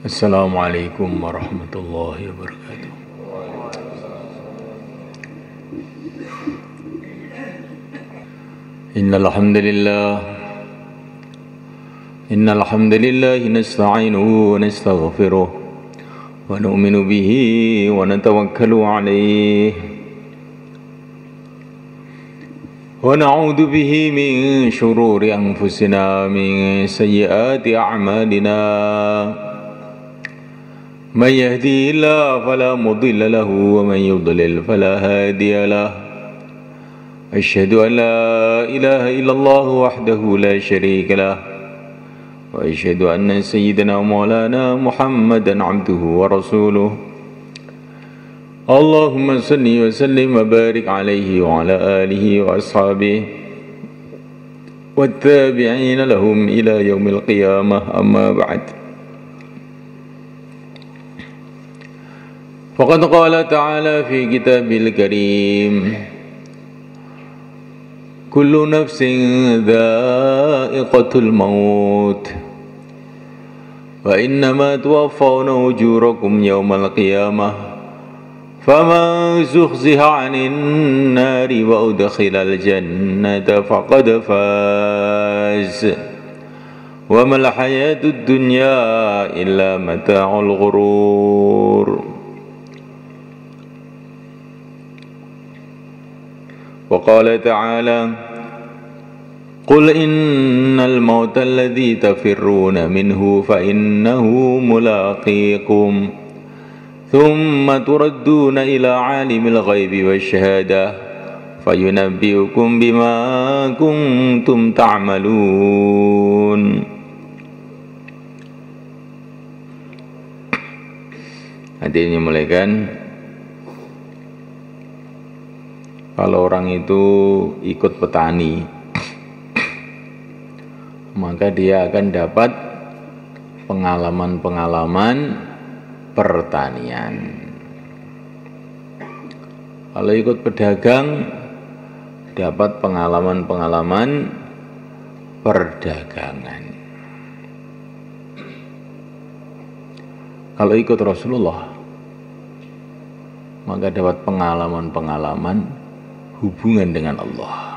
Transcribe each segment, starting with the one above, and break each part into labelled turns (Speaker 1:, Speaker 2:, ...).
Speaker 1: Assalamualaikum warahmatullahi wabarakatuh. Innal hamdalillah nasta'inuhu wa nastaghfiruh wa nu'minu bihi wa natawakkalu alayhi wa na'udzu bihi min shururi anfusina min sayyiati a'malina. من يهدي الله فلا مضل له ومن يضلل فلا هادي له أشهد أن لا إله إلا الله وحده لا شريك له وأشهد أن سيدنا مولانا محمدا عبده ورسوله اللهم صل وسلم وبارك عليه وعلى آله وأصحابه والتابعين لهم إلى يوم القيامة أما بعد. فقد قال تعالى في كتابه الكريم كل نفس ذائقة الموت وإنما توفون أجوركم يوم القيامة فمن زحزح عن النار وأدخل الجنة فقد فاز وما الحياة الدنيا إلا متاع الغرور. وقال تعالى قل إن الموت الذي تفرون منه فإنه ملاقيكم ثم تردون إلى عالم الغيب والشهادة فينبئكم بما كنتم تعملون. Hadirin yang dimuliakan, kalau orang itu ikut petani, maka dia akan dapat pengalaman-pengalaman pertanian. Kalau ikut pedagang, dapat pengalaman-pengalaman perdagangan. Kalau ikut Rasulullah, maka dapat pengalaman-pengalaman hubungan dengan Allah.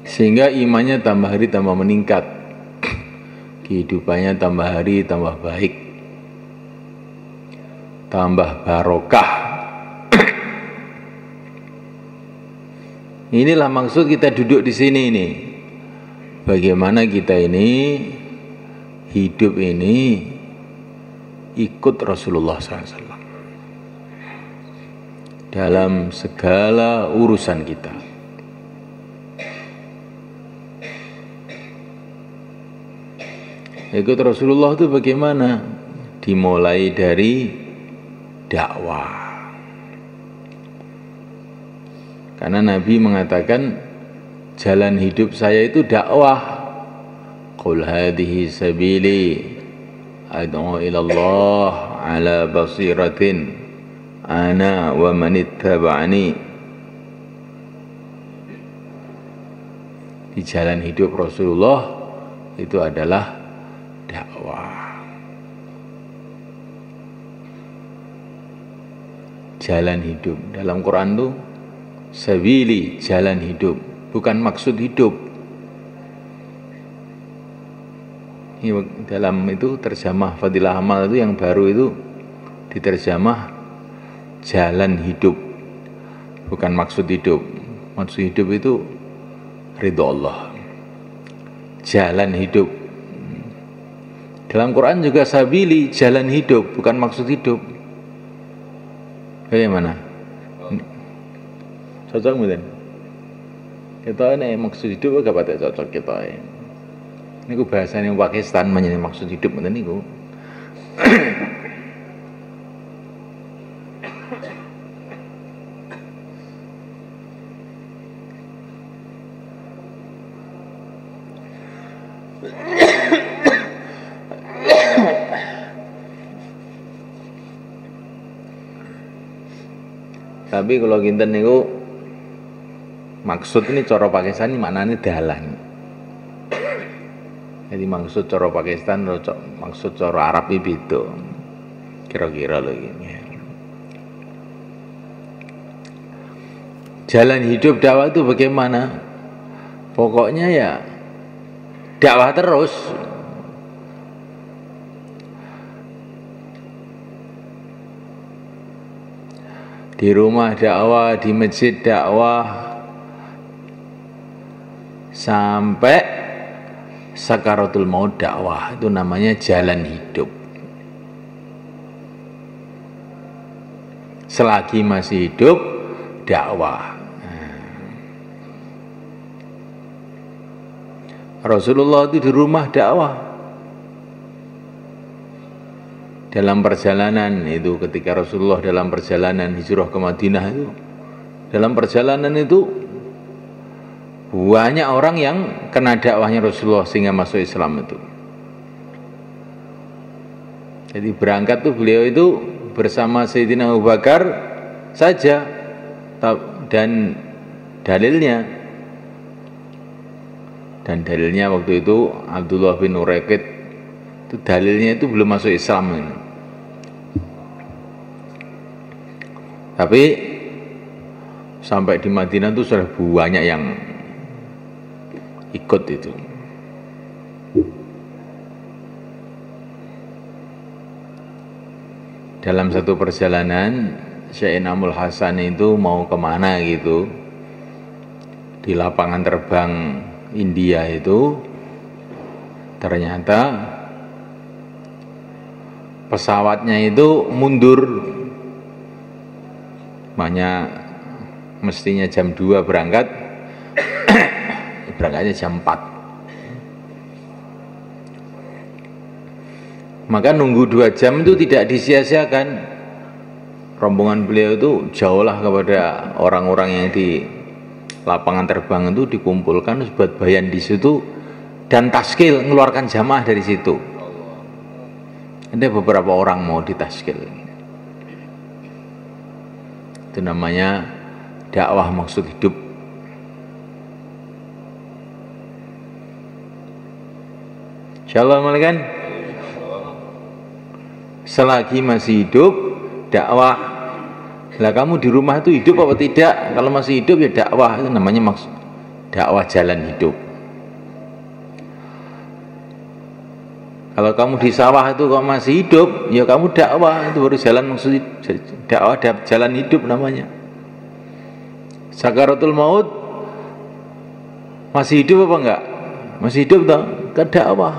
Speaker 1: Sehingga imannya tambah hari tambah meningkat, kehidupannya tambah hari tambah baik, tambah barokah. Inilah maksud kita duduk di sini ini. Bagaimana kita ini hidup ini ikut Rasulullah SAW dalam segala urusan kita. Ikut Rasulullah itu bagaimana? Dimulai dari dakwah. Karena Nabi mengatakan jalan hidup saya itu dakwah. Qul hadhihi sabili ad'u ila Allah ala basiratin ana wa man ittaba'ani. Di jalan hidup Rasulullah itu adalah dakwah. Jalan hidup dalam Quran itu sabili, jalan hidup, bukan maksud hidup. Ini dalam itu terjemah Fadilah Amal itu yang baru itu diterjemah jalan hidup, bukan maksud hidup. Maksud hidup itu ridho Allah. Jalan hidup. Dalam Quran juga sabili, jalan hidup, bukan maksud hidup. Bagaimana? Cocok mungkin? Kita ini maksud hidup agak pada cocok kita ini. Ini bahasanya Pakistan menjadi maksud hidup mungkin ini. Tapi kalau kinten niku maksud ini cara Pakistan ini maknanya dalan. Jadi maksud cara Pakistan, maksud cara Arab itu beda. Kira-kira loh ini. Jalan hidup dakwah itu bagaimana? Pokoknya ya dakwah terus. Di rumah dakwah, di masjid dakwah, sampai sakaratul maut dakwah. Itu namanya jalan hidup. Selagi masih hidup dakwah. Rasulullah itu di rumah dakwah. Dalam perjalanan itu, ketika Rasulullah dalam perjalanan hijrah ke Madinah itu, dalam perjalanan itu banyak orang yang kena dakwahnya Rasulullah sehingga masuk Islam itu. Jadi berangkat tuh beliau itu bersama Sayyidina Abu Bakar saja, dan dalilnya waktu itu Abdullah bin Uraiqid itu dalilnya itu belum masuk Islam ini. Tapi sampai di Madinah itu sudah banyak yang ikut itu. Dalam satu perjalanan Syekh Inamul Hasan itu mau kemana gitu, di lapangan terbang India itu ternyata pesawatnya itu mundur. Makanya mestinya jam 2 berangkat, berangkatnya jam 4. Maka nunggu 2 jam itu tidak disia-siakan. Rombongan beliau itu jauhlah kepada orang-orang yang di lapangan terbang itu, dikumpulkan buat bayan di situ dan taskil mengeluarkan jamaah dari situ. Ada beberapa orang mau ditaskil. Itu namanya dakwah maksud hidup. Insyaallah kan? Selagi masih hidup dakwah. Lah kamu di rumah itu hidup apa tidak? Kalau masih hidup ya dakwah, itu namanya maksud dakwah jalan hidup. Kalau kamu di sawah itu kok masih hidup, ya kamu dakwah, itu baru jalan maksud dakwah jalan hidup namanya. Sakaratul maut masih hidup apa enggak? Masih hidup toh, ke dakwah.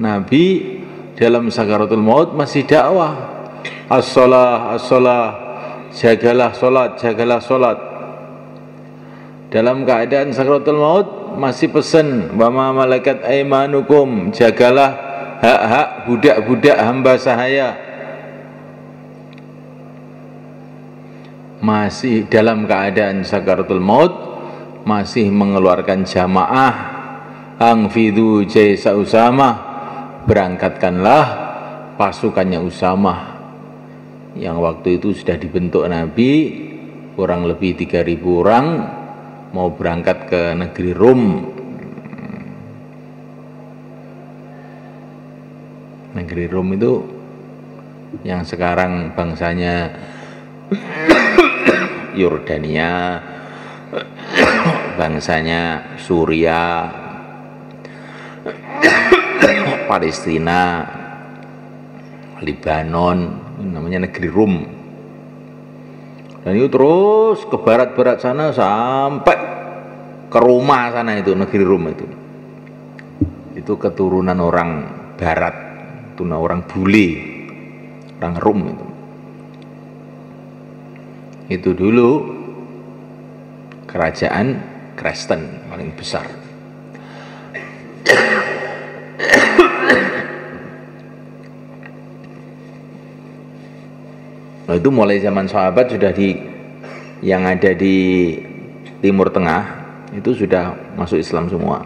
Speaker 1: Nabi dalam sakaratul maut masih dakwah. As-shalah, as-shalah, jagalah salat, jagalah salat. Dalam keadaan sakaratul maut masih pesan, wa ma malakat aimanukum, jagalah hak-hak budak-budak hamba sahaya. Masih dalam keadaan sakaratul maut masih mengeluarkan jamaah, angfidu jaisa Usamah, berangkatkanlah pasukannya Usamah yang waktu itu sudah dibentuk Nabi, kurang lebih 3.000 orang mau berangkat ke negeri Rum. Negeri Rum itu yang sekarang bangsanya Yordania, bangsanya Suria, Palestina, Libanon, namanya negeri Rum. Dan itu terus ke barat-barat sana sampai ke Roma sana, itu negeri Rum itu. Itu keturunan orang barat, itu orang bule, orang Rum itu. Itu dulu kerajaan Kristen paling besar. Nah, itu mulai zaman sahabat sudah yang ada di Timur Tengah itu sudah masuk Islam semua.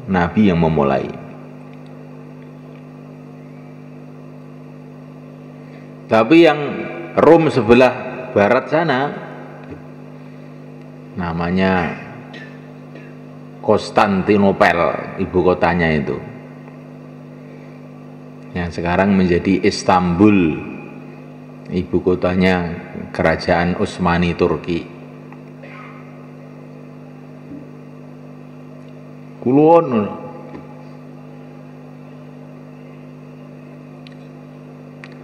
Speaker 1: Nabi yang memulai. Tapi yang Rom sebelah barat sana namanya Konstantinopel, ibu kotanya itu, yang sekarang menjadi Istanbul, ibu kotanya kerajaan Utsmani Turki. Kulon.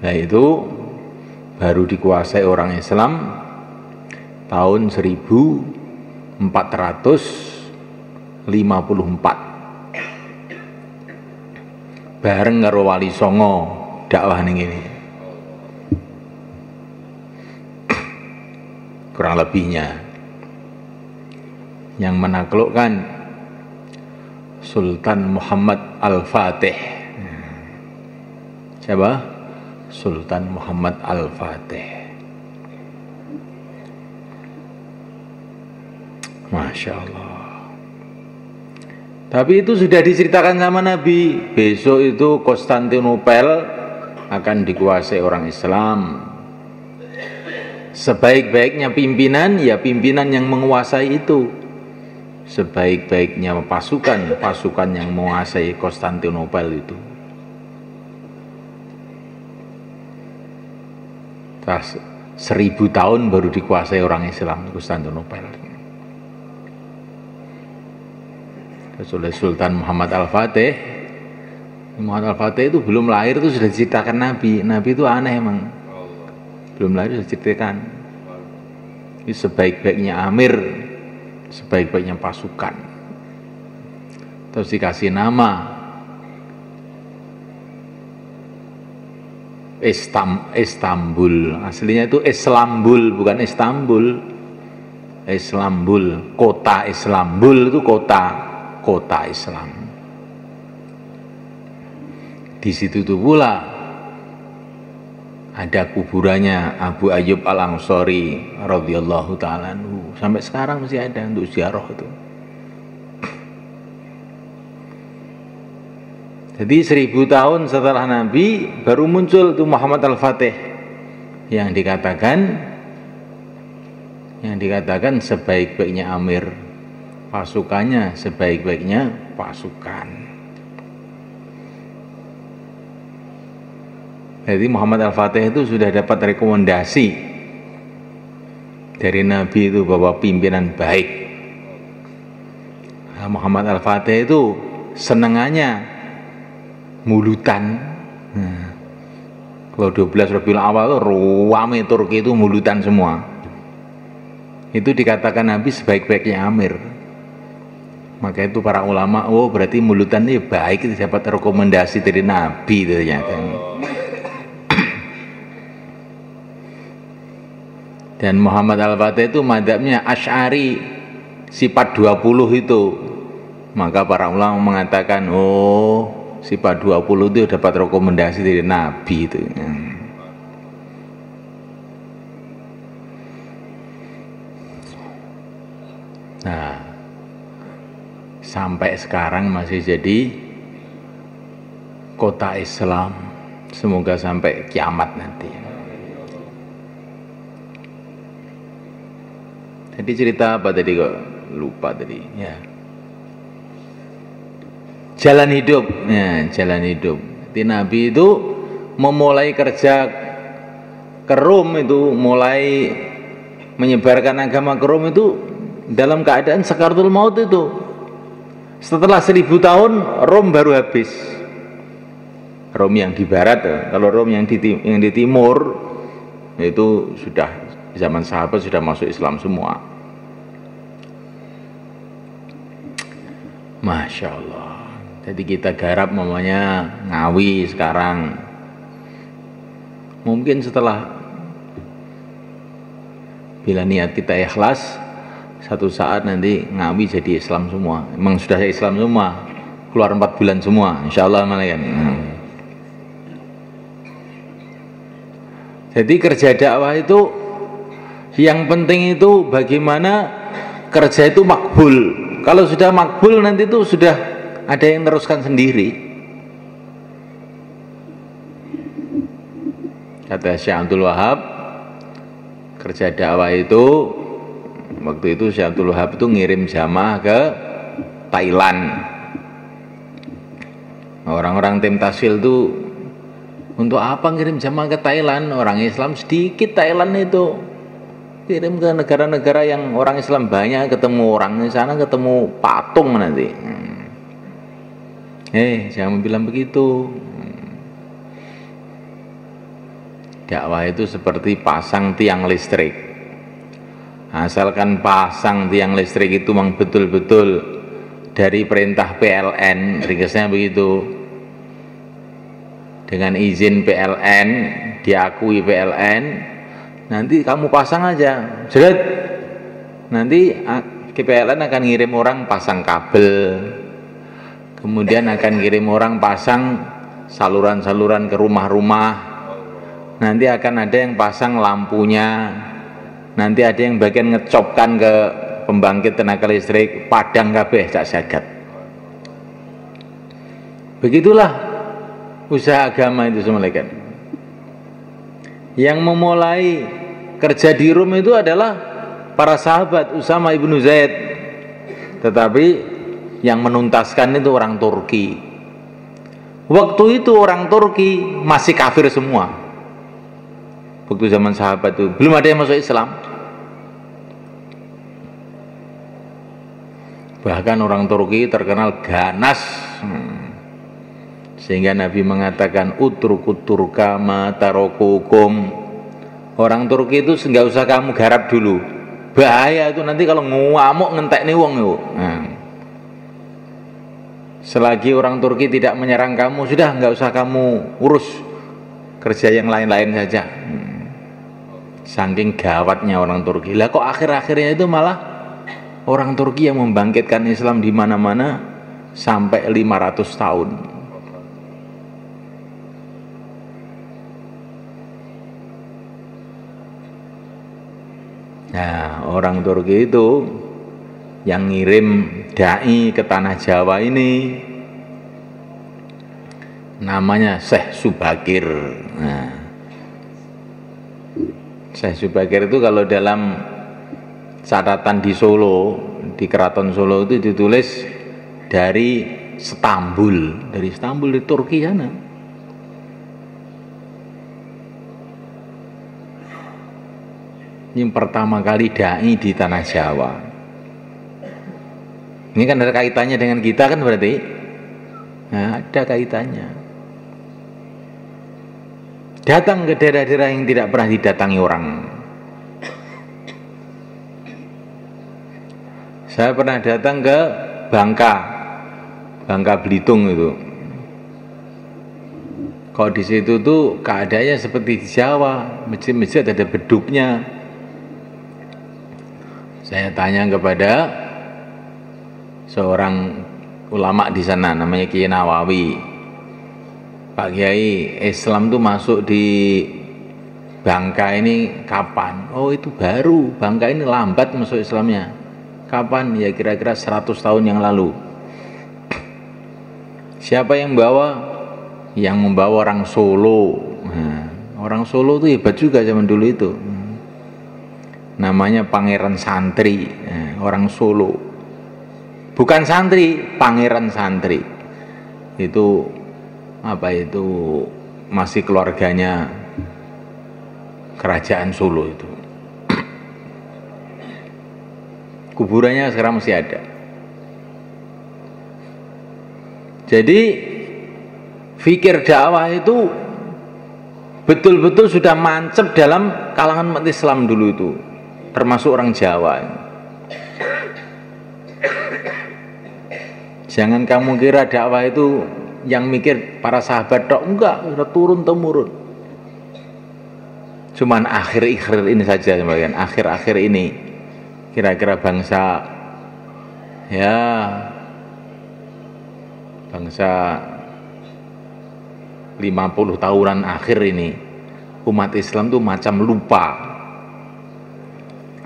Speaker 1: Nah itu baru dikuasai orang Islam tahun 1454, bareng karo Wali Songo dakwah ning ini, kurang lebihnya. Yang menaklukkan Sultan Muhammad Al-Fatih. Siapa? Sultan Muhammad Al-Fatih. Masya Allah. Tapi itu sudah diceritakan sama Nabi, besok itu Konstantinopel akan dikuasai orang Islam. Sebaik-baiknya pimpinan, ya pimpinan yang menguasai itu. Sebaik-baiknya pasukan, pasukan yang menguasai Konstantinopel itu. 1000 tahun baru dikuasai orang Islam Konstantinopel. Oleh Sultan Muhammad Al-Fatih. Muhammad Al-Fatih itu belum lahir itu sudah diceritakan Nabi. Nabi itu aneh emang. Belum lahir sudah diceritakan. Ini sebaik-baiknya amir, sebaik-baiknya pasukan. Terus dikasih nama Istanbul. Aslinya itu Islambul, bukan Istanbul. Islambul, kota Islambul itu kota Islam. Di situ tuh pula ada kuburannya Abu Ayyub Al-Ansari radhiyallahu taala anhu. Sampai sekarang masih ada untuk ziarah itu. Jadi 1000 tahun setelah Nabi baru muncul tuh Muhammad Al-Fatih yang dikatakan sebaik-baiknya amir, pasukannya sebaik-baiknya pasukan. Jadi Muhammad Al-Fatih itu sudah dapat rekomendasi dari Nabi itu bahwa pimpinan baik. Nah, Muhammad Al-Fatih itu senengannya mulutan. Nah, kalau 12 Rabiul Awal itu ruame Turki itu mulutan semua. Itu dikatakan Nabi sebaik-baiknya amir. Maka itu para ulama, oh berarti mulutan ini baik, itu dapat rekomendasi dari Nabi ternyata. Dan Muhammad Al-Fatih itu madzhabnya Asy'ari, sifat 20 itu. Maka para ulama mengatakan, oh sifat 20 itu dapat rekomendasi dari Nabi itu. Nah, sampai sekarang masih jadi kota Islam. Semoga sampai kiamat nanti. Jadi cerita apa tadi kok lupa tadi ya. Jalan hidup, ya, jalan hidup. Jadi Nabi itu memulai kerja ke Rom itu, mulai menyebarkan agama ke Rom itu dalam keadaan sakaratul maut itu. Setelah 1000 tahun Rom baru habis. Rom yang di barat, kalau Rom yang di timur itu sudah zaman sahabat sudah masuk Islam semua. Masya Allah. Jadi kita garap namanya Ngawi sekarang. Mungkin setelah bila niat kita ikhlas, satu saat nanti Ngawi jadi Islam semua. Memang sudah Islam semua, keluar 4 bulan semua, insya Allah malaikat. Jadi kerja dakwah itu yang penting itu bagaimana kerja itu makbul. Kalau sudah makbul nanti itu sudah ada yang meneruskan sendiri. Kata Syekh Abdul Wahab, kerja dakwah itu waktu itu Syekh Abdul Wahab itu ngirim jamaah ke Thailand. Orang-orang tim tasfil tuh untuk apa ngirim jamaah ke Thailand? Orang Islam sedikit Thailand itu. Kirim ke negara-negara yang orang Islam banyak, ketemu orang di sana, ketemu patung nanti. Jangan bilang begitu. Dakwah itu seperti pasang tiang listrik. Asalkan pasang tiang listrik itu memang betul-betul dari perintah PLN, ringkasnya begitu. Dengan izin PLN, diakui PLN, nanti kamu pasang aja. Jeret. Nanti PLN akan ngirim orang pasang kabel. Kemudian akan ngirim orang pasang saluran-saluran ke rumah-rumah. Nanti akan ada yang pasang lampunya, nanti ada yang bagian ngecopkan ke pembangkit tenaga listrik, padang kabeh cak jagat. Begitulah usaha agama itu semua kan. Yang memulai kerja di Rum itu adalah para sahabat Usama ibnu Zaid, tetapi yang menuntaskan itu orang Turki. Waktu itu orang Turki masih kafir semua. Waktu zaman sahabat itu belum ada yang masuk Islam. Bahkan orang Turki terkenal ganas, sehingga Nabi mengatakan utrukut turka ma tarokukum. Orang Turki itu nggak usah kamu garap dulu, bahaya itu nanti kalau ngamuk ngentek nih wong itu. Selagi orang Turki tidak menyerang kamu, sudah nggak usah kamu urus, kerja yang lain-lain saja. Saking gawatnya orang Turki. Lah kok akhir-akhirnya itu malah orang Turki yang membangkitkan Islam di mana-mana sampai 500 tahun. Nah, orang Turki itu yang ngirim dai ke tanah Jawa ini namanya Syekh Subakir. Nah, Syekh Subakir itu kalau dalam catatan di Solo, di Keraton Solo itu ditulis dari Istanbul, di Turki sana. Yang pertama kali dai di tanah Jawa. Ini kan ada kaitannya dengan kita kan berarti? Nah, ada kaitannya. Datang ke daerah-daerah yang tidak pernah didatangi orang. Saya pernah datang ke Bangka Belitung itu. Kalau di situ tuh keadaannya seperti di Jawa, masjid-masjid ada beduknya. Saya tanya kepada seorang ulama di sana, namanya Kiai Nawawi. Pak Kiai, Islam tuh masuk di Bangka ini kapan? Oh itu baru, Bangka ini lambat masuk Islamnya. Kapan? Ya kira-kira 100 tahun yang lalu. Siapa yang bawa? Yang membawa orang Solo. Nah, orang Solo itu hebat juga zaman dulu itu. Namanya Pangeran Santri, orang Solo. Bukan santri, Pangeran Santri. Itu apa itu masih keluarganya kerajaan Solo itu. Kuburannya sekarang masih ada. Jadi fikir dakwah itu betul-betul sudah mancep dalam kalangan umat Islam dulu itu, termasuk orang Jawa. Jangan kamu kira dakwah itu yang mikir para sahabat tok, enggak, sudah turun temurun. Cuman akhir-akhir ini saja, akhir-akhir ini kira-kira bangsa 50 tahunan akhir ini umat Islam tuh macam lupa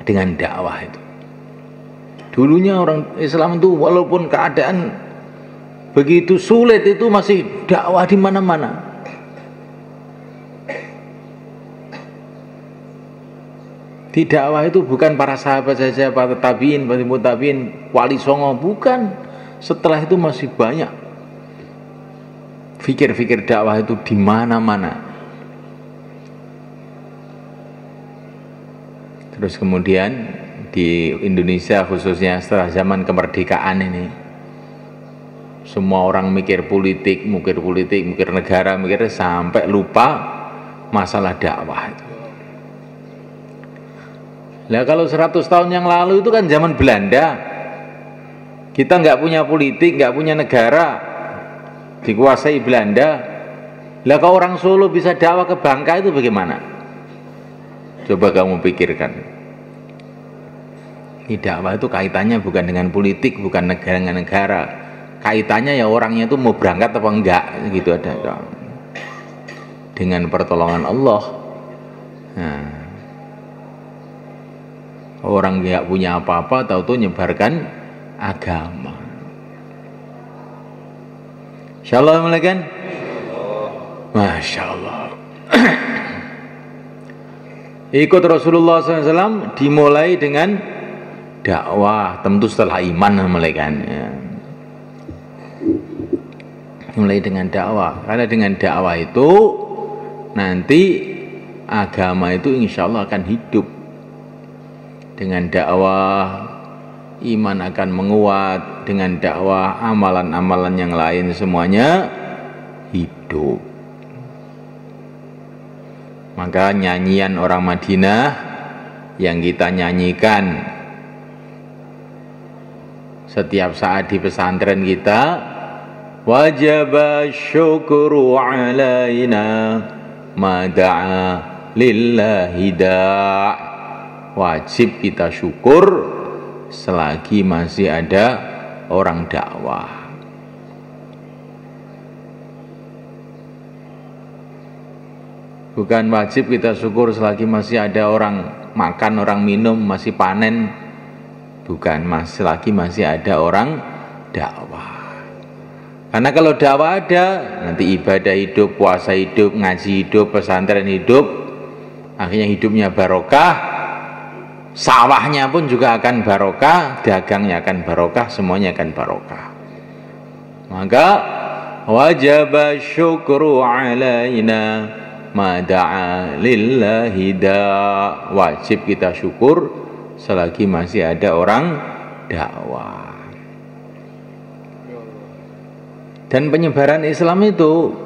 Speaker 1: dengan dakwah itu. Dulunya orang Islam itu walaupun keadaan begitu sulit itu masih dakwah di mana-mana. Di dakwah itu bukan para sahabat saja, para tabiin, para tabiin, wali songo, bukan. Setelah itu masih banyak fikir-fikir dakwah itu di mana-mana. Terus kemudian di Indonesia khususnya setelah zaman kemerdekaan ini, semua orang mikir politik, mikir negara, mikir sampai lupa masalah dakwah itu. Nah kalau 100 tahun yang lalu itu kan zaman Belanda, kita nggak punya politik, nggak punya negara, dikuasai Belanda. Lah kalau orang Solo bisa dakwah ke Bangka itu bagaimana? Coba kamu pikirkan. Ini dakwah itu kaitannya bukan dengan politik, bukan negara dengan negara. Kaitannya ya orangnya itu mau berangkat apa enggak gitu ada. Dengan pertolongan Allah. Nah, orang nggak punya apa-apa, tahu-tahu nyebarkan agama. Insyaallah kan? Masya Allah. Ikut Rasulullah SAW dimulai dengan dakwah, tentu setelah iman kan. Ya. Mulai dengan dakwah, karena dengan dakwah itu nanti agama itu insya Allah akan hidup. Dengan dakwah iman akan menguat, dengan dakwah amalan-amalan yang lain semuanya hidup. Maka nyanyian orang Madinah yang kita nyanyikan setiap saat di pesantren kita, wajib syukru alaina ma da'a lillahi da'. Wajib kita syukur selagi masih ada orang dakwah. Bukan wajib kita syukur selagi masih ada orang makan, orang minum, masih panen. Bukan, selagi masih ada orang dakwah. Karena kalau dakwah ada, nanti ibadah hidup, puasa hidup, ngaji hidup, pesantren hidup, akhirnya hidupnya barokah, sawahnya pun juga akan barokah, dagangnya akan barokah, semuanya akan barokah. Maka wajib syukru alaina ma da'a lillahi da'. Wajib kita syukur selagi masih ada orang dakwah. Dan penyebaran Islam itu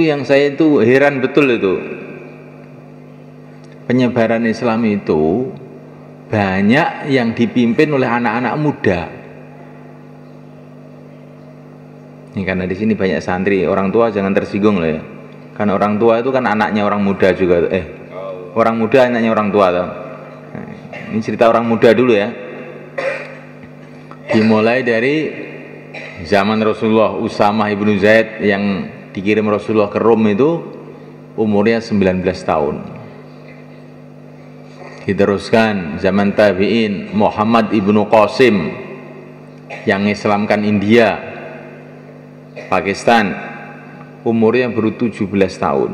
Speaker 1: yang saya itu heran betul itu. Penyebaran Islam itu banyak yang dipimpin oleh anak-anak muda. Ini karena di sini banyak santri, orang tua jangan tersinggung loh ya. Karena orang tua itu kan anaknya orang muda juga. Orang muda anaknya orang tua tuh. Ini cerita orang muda dulu ya. Dimulai dari zaman Rasulullah, Usamah ibnu Zaid yang dikirim Rasulullah ke Rom itu umurnya 19 tahun. Diteruskan zaman tabi'in, Muhammad ibnu Qasim yang Islamkan India, Pakistan, umurnya baru 17 tahun.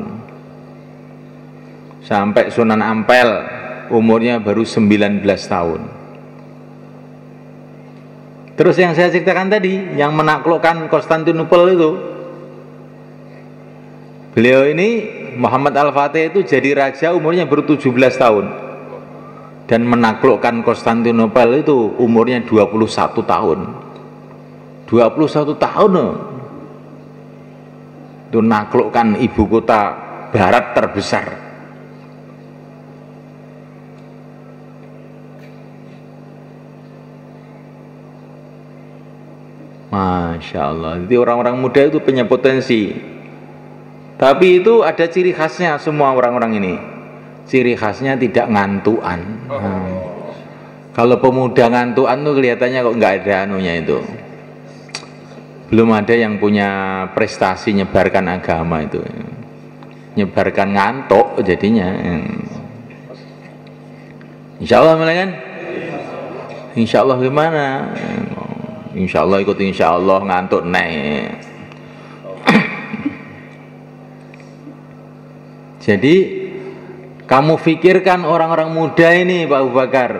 Speaker 1: Sampai Sunan Ampel umurnya baru 19 tahun. Terus yang saya ceritakan tadi, yang menaklukkan Konstantinopel itu, beliau ini Muhammad Al-Fatih itu jadi raja umurnya baru 17 tahun. Dan menaklukkan Konstantinopel itu umurnya 21 tahun. 21 tahun loh. Itu naklukkan ibu kota barat terbesar. Masya Allah. Jadi orang-orang muda itu punya potensi. Tapi itu ada ciri khasnya semua orang-orang ini. Ciri khasnya tidak ngantuan. Kalau pemuda ngantuan tuh kelihatannya kok nggak ada anunya itu. Belum ada yang punya prestasi nyebarkan agama itu. Nyebarkan ngantuk jadinya. Insya Allah kan? Insya Allah gimana? Insya Allah ikut insya Allah ngantuk naik. Jadi kamu pikirkan orang-orang muda ini Pak Abu Bakar,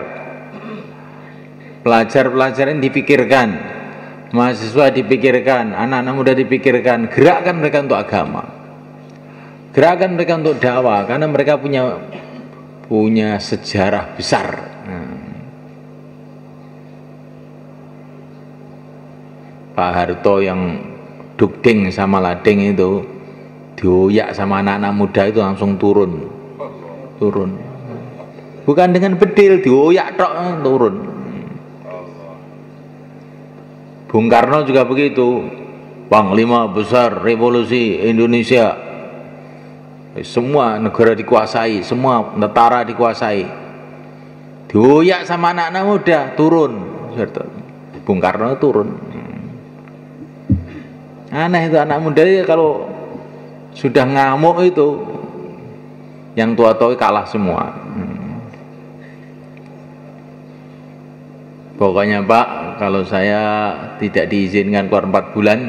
Speaker 1: pelajar-pelajar ini dipikirkan, mahasiswa dipikirkan, anak-anak muda dipikirkan, gerakkan mereka untuk agama, gerakkan mereka untuk dakwah, karena mereka punya sejarah besar. Pak Harto yang dukding sama lading itu dioyak sama anak-anak muda itu langsung turun, bukan dengan bedil, dioyak tok turun. Bung Karno juga begitu, Panglima besar revolusi Indonesia, semua negara dikuasai, semua tentara dikuasai, dioyak sama anak-anak muda turun. Bung Karno turun. Aneh itu anak muda ya, kalau sudah ngamuk itu yang tua-tua kalah semua. Pokoknya Pak, kalau saya tidak diizinkan keluar 4 bulan,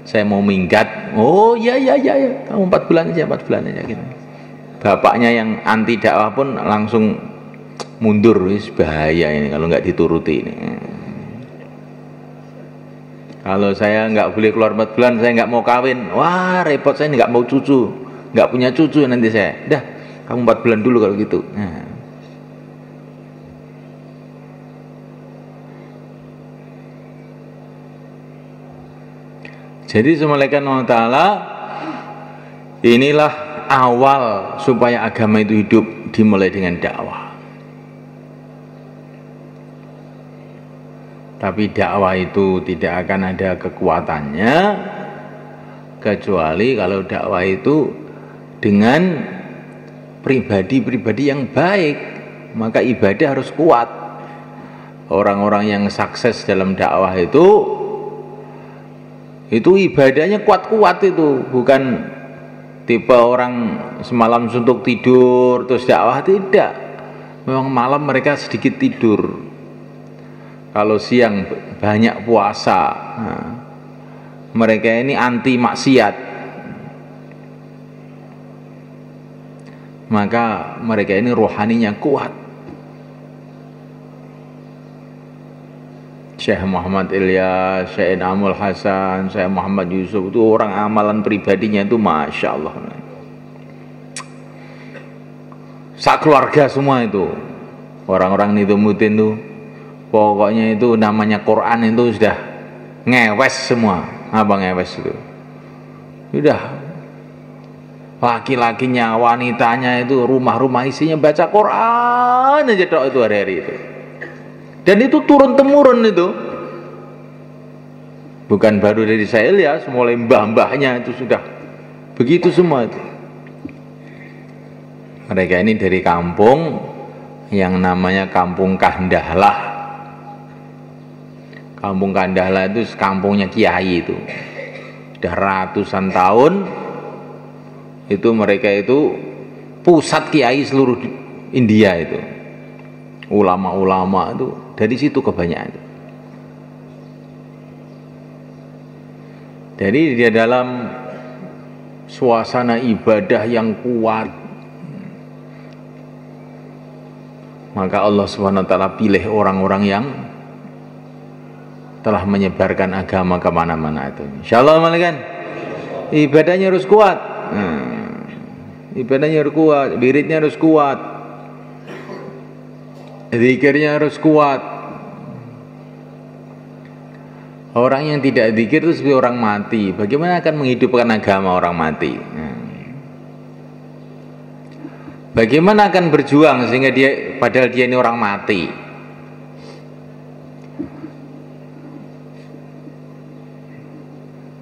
Speaker 1: saya mau minggat. Oh ya, kamu 4 bulan aja gitu. Bapaknya yang anti dakwah pun langsung mundur, wis bahaya ini kalau nggak dituruti ini. Kalau saya nggak boleh keluar 4 bulan, saya nggak mau kawin. Wah repot, saya nggak mau cucu, nggak punya cucu nanti saya. Dah, kamu 4 bulan dulu kalau gitu. Jadi Subhanahu wa ta'ala, inilah awal supaya agama itu hidup, dimulai dengan dakwah. Tapi dakwah itu tidak akan ada kekuatannya kecuali kalau dakwah itu dengan pribadi-pribadi yang baik. Maka ibadah harus kuat. Orang-orang yang sukses dalam dakwah itu ibadahnya kuat-kuat, itu bukan tipe orang semalam suntuk tidur terus dakwah, tidak. Memang malam mereka sedikit tidur, kalau siang banyak puasa. Mereka ini anti maksiat, maka mereka ini rohaninya kuat. Syekh Muhammad Ilyas, Syekh Amul Hasan, Syekh Muhammad Yusuf, itu orang amalan pribadinya itu Masya Allah, sak keluarga semua itu orang-orang Nizamudin tuh, pokoknya itu namanya Quran itu sudah ngewes semua. Apa ngewes itu? Sudah laki-lakinya, wanitanya itu rumah-rumah isinya baca Quran aja tok itu hari-hari itu. Dan itu turun temurun itu, bukan baru dari saya ya, mulai mbah-mbahnya itu sudah begitu semua itu. Mereka ini dari kampung yang namanya Kampung Kandahlah. Kampung Kandahlah itu kampungnya kiai itu, sudah ratusan tahun itu. Mereka itu pusat kiai seluruh India itu, ulama-ulama itu dari situ kebanyakan. Jadi dia dalam suasana ibadah yang kuat, maka Allah Subhanahu wa ta'ala pilih orang-orang yang telah menyebarkan agama kemana-mana itu. Insyaallah kan ibadahnya harus kuat. Ibadahnya harus kuat, wiridnya harus kuat, zikirnya harus kuat. Orang yang tidak zikir itu seperti orang mati. Bagaimana akan menghidupkan agama orang mati? Bagaimana akan berjuang sehingga dia, padahal dia ini orang mati?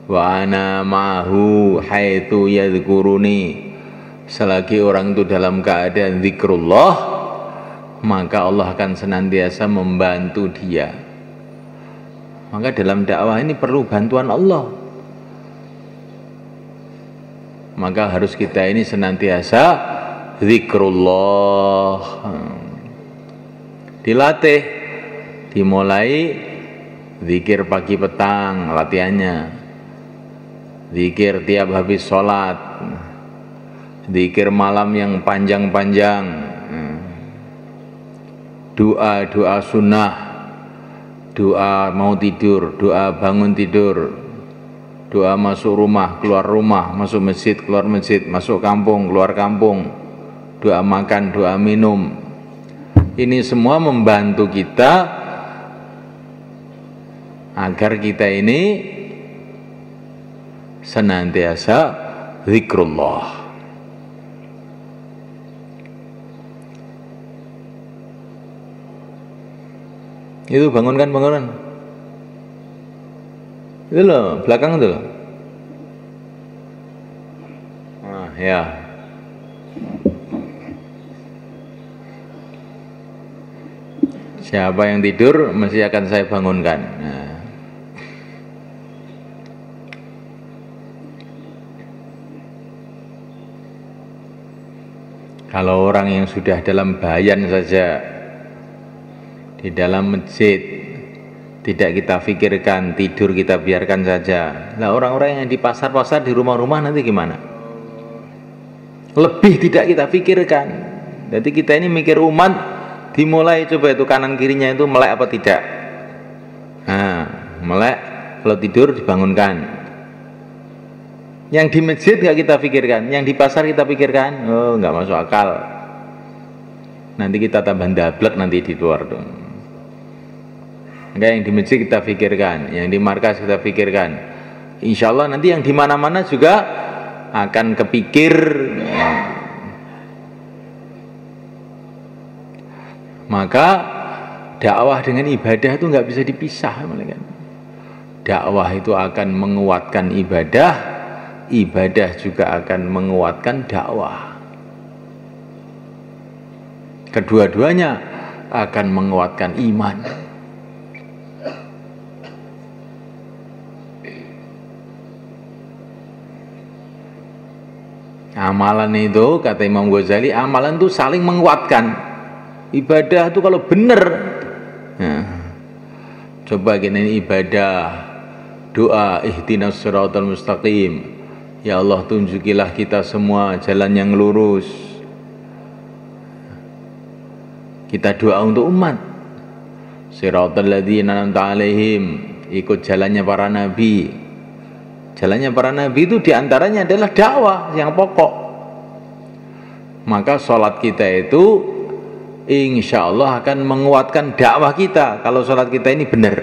Speaker 1: Wa ana ma'hu haitsu yadhkuruni. Selagi orang itu dalam keadaan zikrullah, maka Allah akan senantiasa membantu dia. Maka dalam dakwah ini perlu bantuan Allah. Maka harus kita ini senantiasa zikrullah, dilatih, dimulai zikir pagi petang latihannya, zikir tiap habis sholat, zikir malam yang panjang-panjang, doa-doa sunnah, doa mau tidur, doa bangun tidur, doa masuk rumah, keluar rumah, masuk masjid, keluar masjid, masuk kampung, keluar kampung, doa makan, doa minum. Ini semua membantu kita agar kita ini senantiasa zikrullah. Itu bangunkan. Itu loh, belakang itu loh. Nah, ya. Siapa yang tidur mesti akan saya bangunkan. Nah. Kalau orang yang sudah dalam bayan saja, di dalam masjid, tidak kita pikirkan, tidur kita biarkan saja. Nah, orang-orang yang di pasar-pasar, di rumah-rumah nanti gimana? Lebih tidak kita pikirkan. Jadi kita ini mikir umat, dimulai coba itu kanan kirinya itu melek apa tidak. Nah, melek, kalau tidur dibangunkan. Yang di masjid nggak kita pikirkan, yang di pasar kita pikirkan, oh nggak masuk akal. Nanti kita tambah dablek nanti di luar tuh. Enggak, yang di masjid kita pikirkan, yang di markas kita pikirkan. Insya Allah nanti yang di mana-mana juga akan kepikir. Maka dakwah dengan ibadah itu nggak bisa dipisah, dakwah itu akan menguatkan ibadah, ibadah juga akan menguatkan dakwah. Kedua-duanya akan menguatkan iman. Amalan itu, kata Imam Ghazali, amalan itu saling menguatkan. Ibadah itu kalau benar, nah, coba gini ibadah, doa ihdinas siratal mustaqim, ya Allah tunjukilah kita semua jalan yang lurus. Kita doa untuk umat, siratal ladzina an'amta alaihim, ikut jalannya para nabi. Jalannya para nabi itu diantaranya adalah dakwah yang pokok. Maka sholat kita itu insya Allah akan menguatkan dakwah kita kalau sholat kita ini benar.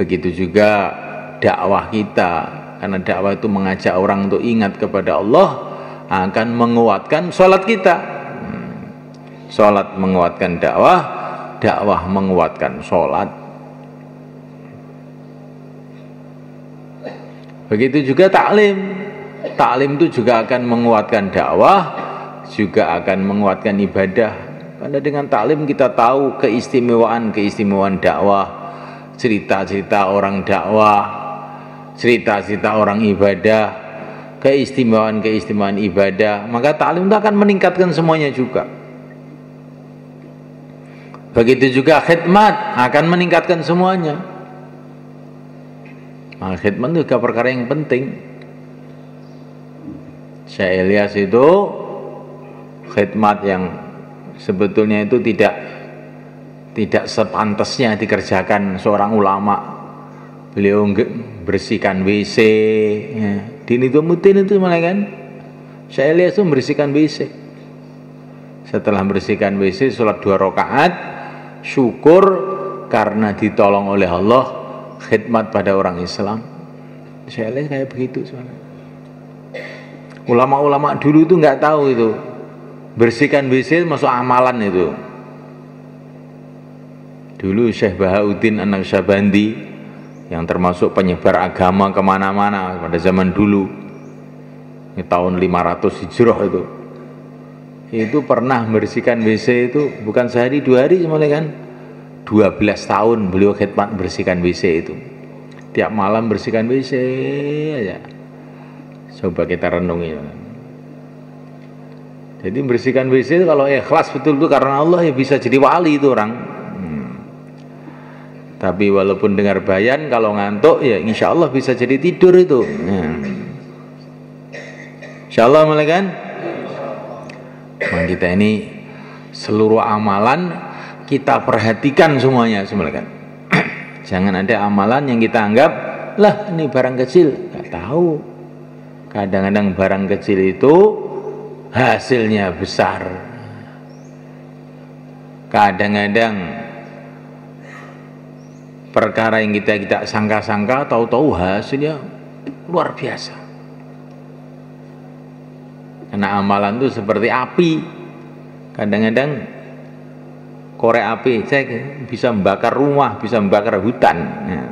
Speaker 1: Begitu juga dakwah kita, karena dakwah itu mengajak orang untuk ingat kepada Allah, akan menguatkan sholat kita. Sholat menguatkan dakwah, dakwah menguatkan sholat. Begitu juga taklim. Taklim itu juga akan menguatkan dakwah, juga akan menguatkan ibadah. Karena dengan taklim kita tahu keistimewaan dakwah, cerita-cerita orang dakwah, cerita-cerita orang ibadah, keistimewaan ibadah. Maka taklim itu akan meningkatkan semuanya juga. Begitu juga khidmat akan meningkatkan semuanya. Nah, khidmat itu juga perkara yang penting. Syekh Ilyas itu khidmat yang sebetulnya itu tidak sepantasnya dikerjakan seorang ulama. Beliau bersihkan WC, ya. Dinidumutin itu malah kan. Syekh Ilyas itu membersihkan WC. Setelah membersihkan WC, sholat 2 rakaat, syukur karena ditolong oleh Allah, khidmat pada orang Islam. Saya lihat kayak begitu sebenarnya. Ulama-ulama dulu itu nggak tahu itu bersihkan WC masuk amalan itu. Dulu Syekh Bahauddin An-Naqsyabandi yang termasuk penyebar agama kemana-mana pada zaman dulu, ini tahun 500 Hijrah itu pernah membersihkan WC itu bukan sehari 2 hari semuanya kan. 12 tahun beliau khidmat bersihkan WC itu. Tiap malam bersihkan WC aja. Coba kita renungi. Jadi bersihkan WC itu kalau ikhlas betul itu karena Allah ya bisa jadi wali itu orang. Tapi walaupun dengar bayan, kalau ngantuk ya insya Allah bisa jadi tidur itu. Insya Allah malah kan. Kita ini seluruh amalan kita perhatikan semuanya kan. Jangan ada amalan yang kita anggap, lah ini barang kecil. Nggak tahu. Kadang-kadang barang kecil itu hasilnya besar. Kadang-kadang perkara yang kita sangka-sangka, tahu-tahu hasilnya luar biasa. Karena amalan itu seperti api. Kadang-kadang korek api, saya bisa membakar rumah, bisa membakar hutan. Nah,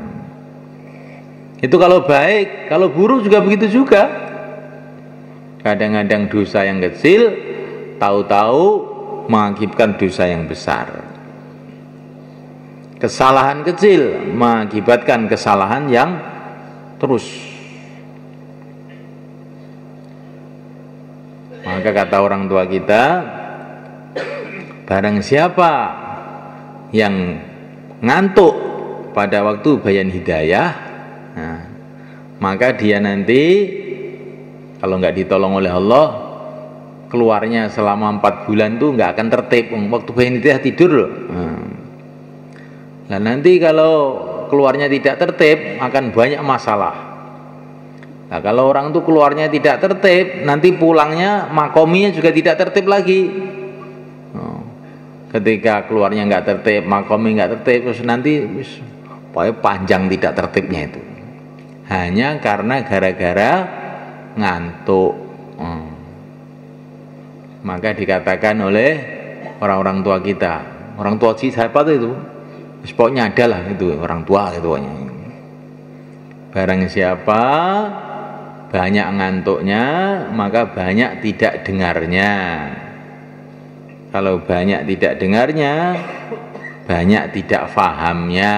Speaker 1: itu kalau baik, kalau buruk juga begitu juga. Kadang-kadang dosa yang kecil, tahu-tahu mengakibatkan dosa yang besar. Kesalahan kecil mengakibatkan kesalahan yang terus. Maka kata orang tua kita, barang siapa yang ngantuk pada waktu bayan hidayah, nah, maka dia nanti kalau nggak ditolong oleh Allah, keluarnya selama 4 bulan tuh nggak akan tertib. Waktu bayan hidayah tidur loh. Nah, nanti kalau keluarnya tidak tertib akan banyak masalah. Nah, kalau orang tuh keluarnya tidak tertib, nanti pulangnya makominya juga tidak tertib lagi. Ketika keluarnya nggak tertib, makomi nggak tertib, terus nanti pokoknya panjang tidak tertibnya itu. Hanya karena gara-gara ngantuk. Maka dikatakan oleh orang-orang tua kita, orang tua siapa tuh itu? Pokoknya adalah itu orang tua itu. Barang siapa banyak ngantuknya, maka banyak tidak dengarnya. Kalau banyak tidak dengarnya, banyak tidak fahamnya.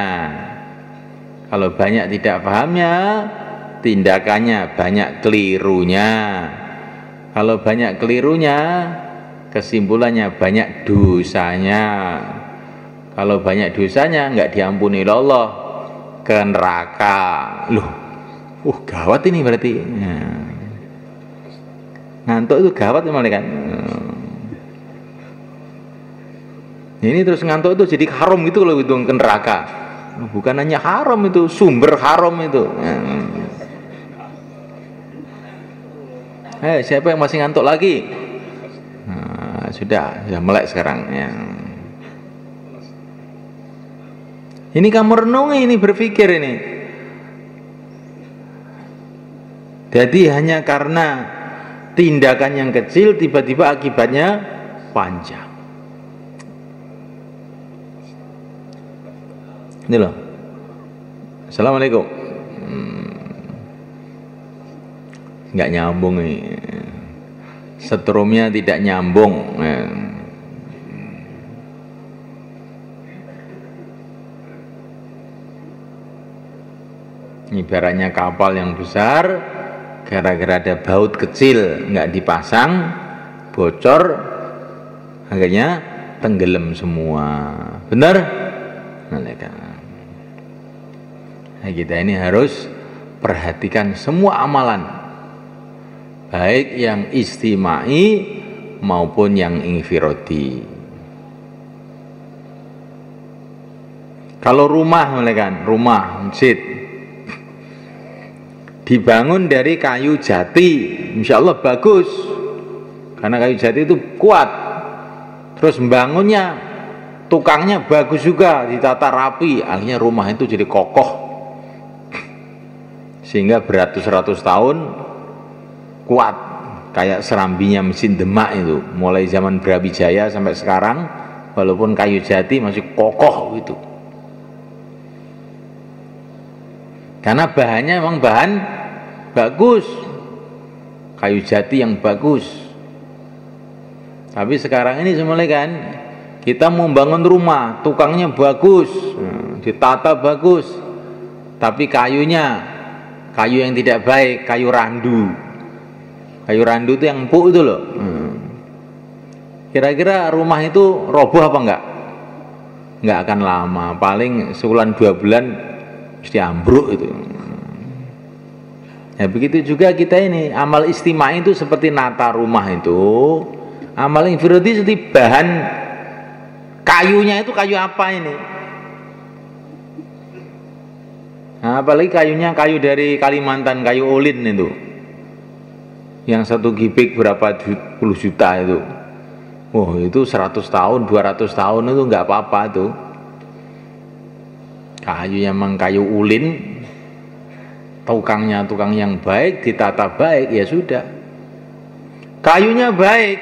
Speaker 1: Kalau banyak tidak fahamnya, tindakannya banyak kelirunya. Kalau banyak kelirunya, kesimpulannya banyak dosanya. Kalau banyak dosanya nggak diampuni oleh Allah, ke neraka. Loh, gawat ini berarti. Ngantuk itu gawat malah kan. Ini terus ngantuk itu jadi haram gitu loh, itu ke neraka. Bukan hanya haram, itu sumber haram itu. Siapa yang masih ngantuk lagi? Nah, sudah melek sekarang ya. Ini kamu renungi, ini berpikir ini. Jadi hanya karena tindakan yang kecil tiba-tiba akibatnya panjang. Ini loh. Assalamualaikum. Nggak nyambung nih. Setrumnya tidak nyambung. Ibaratnya kapal yang besar, gara-gara ada baut kecil nggak dipasang, bocor, akhirnya tenggelam semua. Benar? Nah, kita ini harus perhatikan semua amalan, baik yang istimai maupun yang infirodi. Kalau rumah, rumah masjid dibangun dari kayu jati, insya Allah bagus, karena kayu jati itu kuat. Terus membangunnya, tukangnya bagus juga, ditata rapi, akhirnya rumah itu jadi kokoh, sehingga beratus-ratus tahun kuat, kayak serambinya mesin Demak itu, mulai zaman Brawijaya sampai sekarang, walaupun kayu jati masih kokoh gitu. Karena bahannya memang bahan bagus, kayu jati yang bagus. Tapi sekarang ini semuanya kan, kita mau bangun rumah, tukangnya bagus, ditata bagus, tapi kayunya kayu yang tidak baik, kayu randu. Kayu randu itu yang empuk itu loh. Kira-kira rumah itu roboh apa enggak? Enggak akan lama, paling sebulan 2 bulan mesti ambruk itu. Ya begitu juga kita ini, amal istimai itu seperti nata rumah itu. Amal infiradi seperti bahan kayunya itu kayu apa ini? Nah, apalagi kayunya kayu dari Kalimantan, kayu ulin itu. Yang satu gibik berapa puluh juta itu. Oh, itu 100 tahun, 200 tahun itu nggak apa-apa tuh. Kayu memang kayu ulin, tukangnya tukang yang baik, ditata baik, ya sudah. Kayunya baik,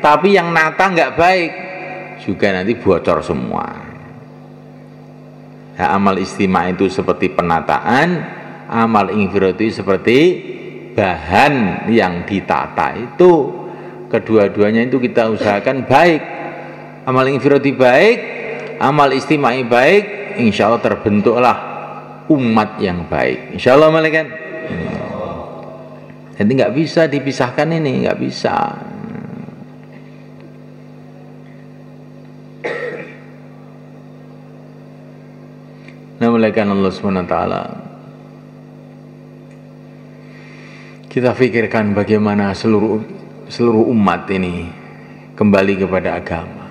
Speaker 1: tapi yang nata nggak baik, juga nanti bocor semua. Nah, amal istimewa itu seperti penataan, amal infiraat itu seperti bahan yang ditata itu. Kedua-duanya itu kita usahakan baik. Amal infiraat baik, amal istimewa baik, insya Allah terbentuklah umat yang baik. Insya Allah malaikat. Jadi nggak bisa dipisahkan ini, nggak bisa. Nah, malaikat Allah SWT, kita pikirkan bagaimana seluruh umat ini kembali kepada agama.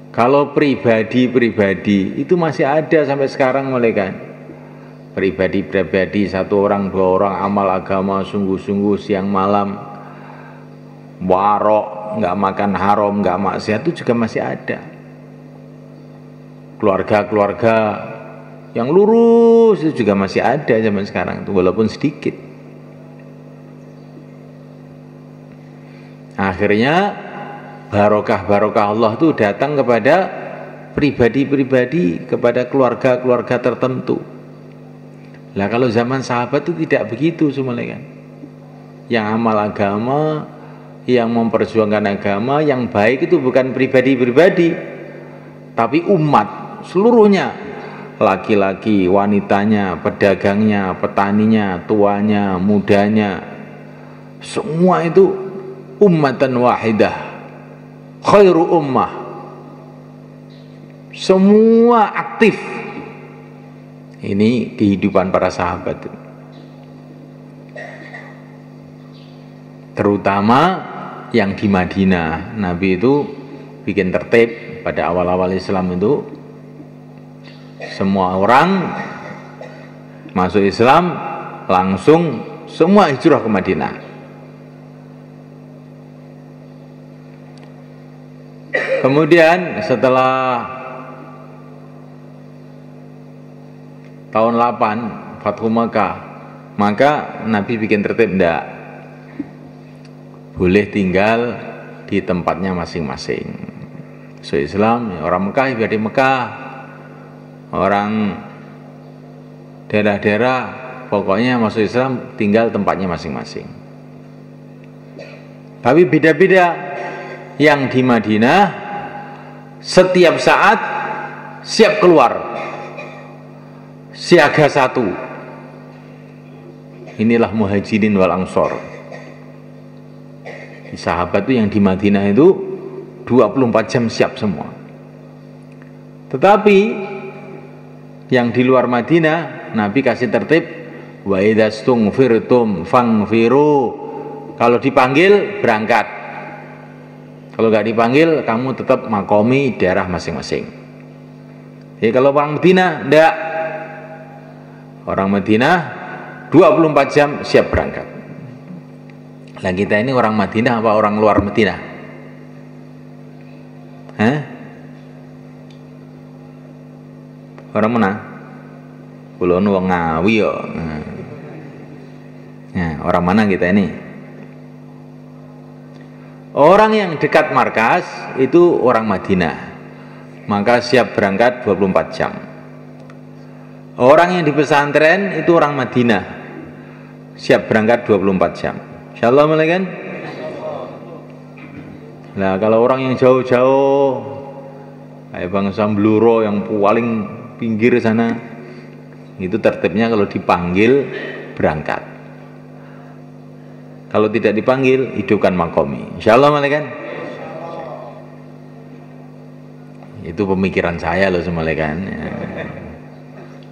Speaker 1: Kalau pribadi-pribadi itu masih ada sampai sekarang malaikat. Pribadi-pribadi, satu orang, dua orang amal agama sungguh-sungguh siang malam, warok, nggak makan haram, nggak maksiat, itu juga masih ada. Keluarga-keluarga yang lurus itu juga masih ada zaman sekarang itu, walaupun sedikit. Akhirnya barokah Allah itu datang kepada pribadi-pribadi, kepada keluarga-keluarga tertentu. Lah kalau zaman sahabat itu tidak begitu semuanya kan. Yang amal agama, yang memperjuangkan agama, yang baik itu bukan pribadi-pribadi, tapi umat seluruhnya, laki-laki, wanitanya, pedagangnya, petaninya, tuanya, mudanya, semua itu ummatan wahidah, khairu ummah. Semua aktif. Ini kehidupan para sahabat, terutama yang di Madinah. Nabi itu bikin tertib pada awal-awal Islam itu, semua orang masuk Islam langsung semua hijrah ke Madinah. Kemudian setelah tahun 8 Fathu Makkah, maka Nabi bikin tertib, enggak boleh tinggal di tempatnya masing-masing. So Islam, orang Mekah ibadah di Mekah, orang daerah-daerah pokoknya masuk Islam tinggal tempatnya masing-masing. Tapi beda-beda. Yang di Madinah setiap saat siap keluar, siaga satu. Inilah muhajirin wal ansor. Sahabat itu yang di Madinah itu 24 jam siap semua. Tetapi yang di luar Madinah, Nabi kasih tertib, wa idzastughfirtum fangfiru. Kalau dipanggil berangkat, kalau nggak dipanggil kamu tetap makomi daerah masing-masing. Jadi kalau orang Madinah enggak, orang Madinah 24 jam siap berangkat. Lah kita ini orang Madinah apa orang luar Madinah? Hah? Orang mana? Kulon wong Ngawi yo. Nah, orang mana kita ini? Orang yang dekat markas itu orang Madinah, maka siap berangkat 24 jam. Orang yang di pesantren itu orang Madinah, siap berangkat 24 jam. Insyaallah malaikat. Nah, kalau orang yang jauh-jauh kayak bangsa Bluro yang paling pinggir sana, itu tertibnya kalau dipanggil berangkat. Kalau tidak dipanggil, hidupkan makomi. Insyaallah malaikat. Itu pemikiran saya loh malaikat.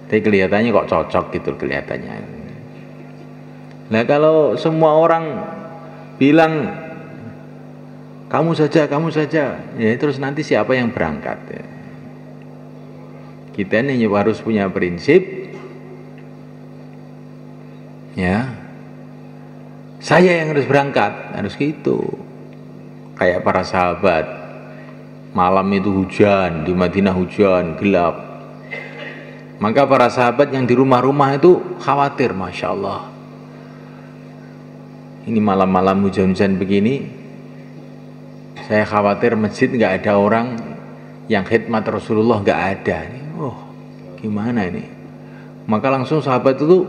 Speaker 1: Tapi kelihatannya kok cocok gitu kelihatannya. Nah kalau semua orang bilang kamu saja, ya terus nanti siapa yang berangkat? Ya. Kita ini harus punya prinsip, ya. Saya yang harus berangkat, harus gitu. Kayak para sahabat, malam itu hujan, di Madinah hujan, gelap. Maka para sahabat yang di rumah-rumah itu khawatir, Masya Allah. Ini malam-malam hujan-hujan begini, saya khawatir masjid nggak ada orang yang khidmat Rasulullah, nggak ada. Oh, gimana ini? Maka langsung sahabat itu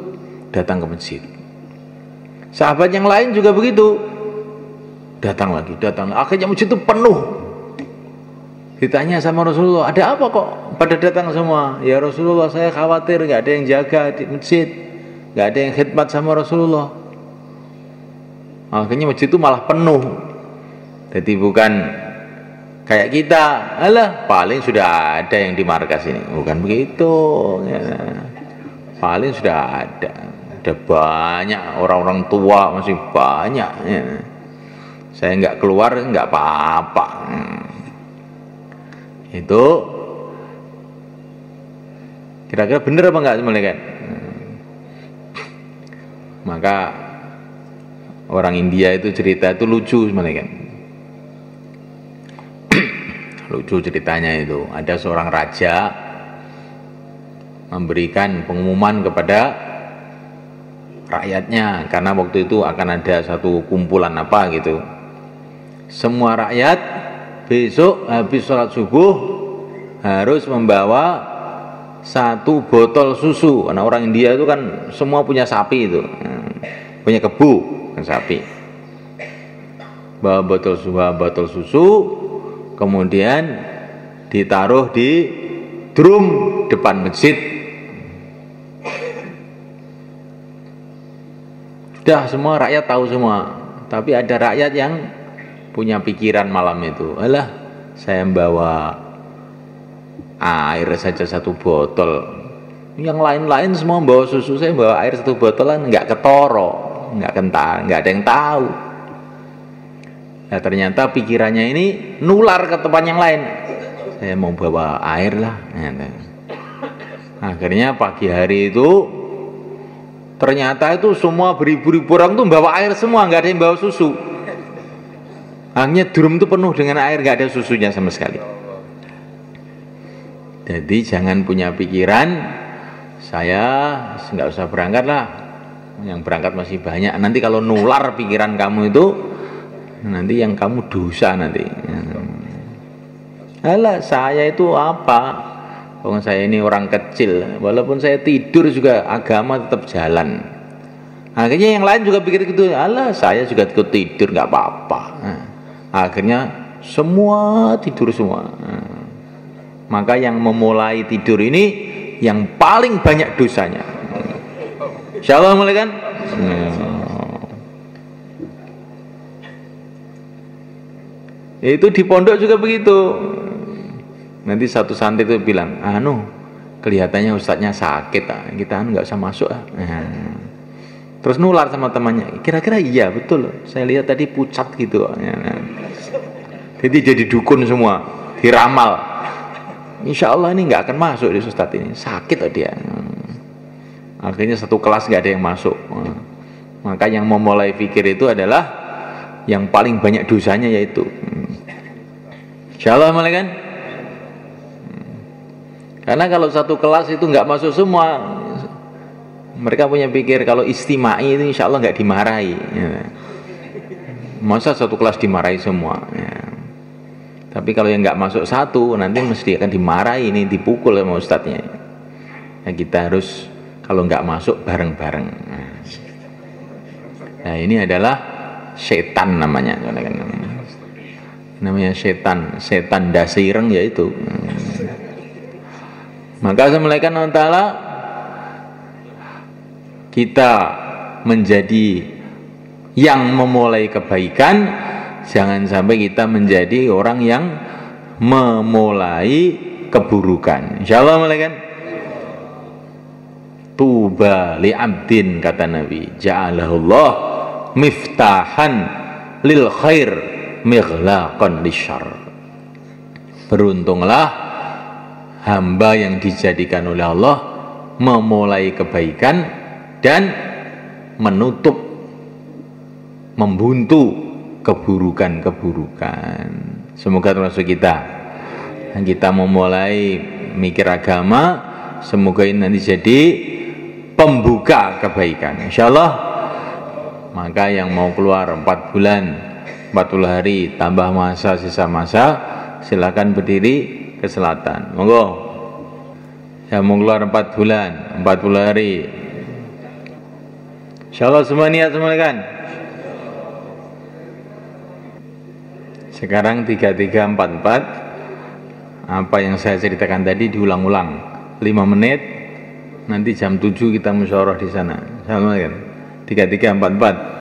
Speaker 1: datang ke masjid. Sahabat yang lain juga begitu, datang lagi. Akhirnya masjid itu penuh. Ditanya sama Rasulullah, ada apa kok pada datang semua? Ya Rasulullah, saya khawatir nggak ada yang jaga di masjid, nggak ada yang khidmat sama Rasulullah. Akhirnya masjid itu malah penuh. Jadi bukan kayak kita, alah paling sudah ada yang di markas ini, bukan begitu ya. Paling sudah ada banyak orang-orang tua, masih banyak ya. Saya nggak keluar nggak apa-apa. Itu kira-kira benar apa enggak sebenarnya kan? Maka orang India itu cerita itu lucu sebenarnya kan. Lucu ceritanya itu, ada seorang raja memberikan pengumuman kepada rakyatnya, karena waktu itu akan ada satu kumpulan apa gitu. Semua rakyat besok habis sholat subuh harus membawa 1 botol susu, karena orang India itu kan semua punya sapi itu, punya kebu kan sapi. Bawa botol susu, kemudian ditaruh di drum depan masjid. Dah semua rakyat tahu semua, tapi ada rakyat yang punya pikiran malam itu, alah saya membawa air saja 1 botol, yang lain-lain semua membawa susu, saya bawa air 1 botolan, nggak ketoro, nggak kental, nggak ada yang tahu. Nah ternyata pikirannya ini nular ke tempat yang lain, saya mau bawa air lah. Akhirnya pagi hari itu ternyata itu semua beribu-ribu orang tuh bawa air semua, nggak ada yang bawa susu. Akhirnya drum itu penuh dengan air, nggak ada susunya sama sekali. Jadi jangan punya pikiran saya nggak usah berangkat lah, yang berangkat masih banyak, nanti kalau nular pikiran kamu itu nanti yang kamu dosa nanti. Alah saya itu apa? Oh, saya ini orang kecil, walaupun saya tidur juga agama tetap jalan. Akhirnya yang lain juga pikir gitu, alah saya juga ikut tidur nggak apa-apa. Akhirnya semua tidur semua. Maka yang memulai tidur ini yang paling banyak dosanya. Insyaallah mulai kan? Itu di pondok juga begitu. Nanti satu santri itu bilang, kelihatannya ustadznya sakit, kita nggak usah masuk. Terus nular sama temannya, kira-kira iya betul, saya lihat tadi pucat gitu. Jadi jadi dukun semua, diramal. Insya Allah ini nggak akan masuk di ustadz ini, sakit dia. Akhirnya satu kelas nggak ada yang masuk. Maka yang memulai pikir itu adalah yang paling banyak dosanya, yaitu insya Allah mulai kan. Karena kalau satu kelas itu nggak masuk semua, mereka punya pikir kalau istimai itu insya Allah nggak dimarahi. Masa satu kelas dimarahi semua? Tapi kalau yang nggak masuk satu, nanti mesti akan dimarahi, ini dipukul sama ustadznya. Nah, kita harus kalau nggak masuk bareng-bareng. Nah ini adalah setan namanya. Namanya setan dasireng yaitu. Maka semulaikan Allah Ta'ala kita menjadi yang memulai kebaikan, jangan sampai kita menjadi orang yang memulai keburukan. Insyaallah mulaikan. Tuba li abdin, kata Nabi, ja'alahullah miftahan lil khair mighlaqan lisyarr. Beruntunglah hamba yang dijadikan oleh Allah memulai kebaikan dan menutup, membuntu keburukan-keburukan. Semoga termasuk kita. Yang kita memulai mikir agama, semoga ini nanti jadi pembuka kebaikan. Insyaallah. Maka yang mau keluar 4 bulan, 40 hari, tambah masa, sisa masa, silakan berdiri ke selatan. Monggo. Yang mau keluar 4 bulan, 40 hari. Insyaallah semua niat semua kan? Sekarang 3344. Apa yang saya ceritakan tadi diulang-ulang 5 menit. Nanti jam 7 kita musyawarah di sana. Sama kan? 3344.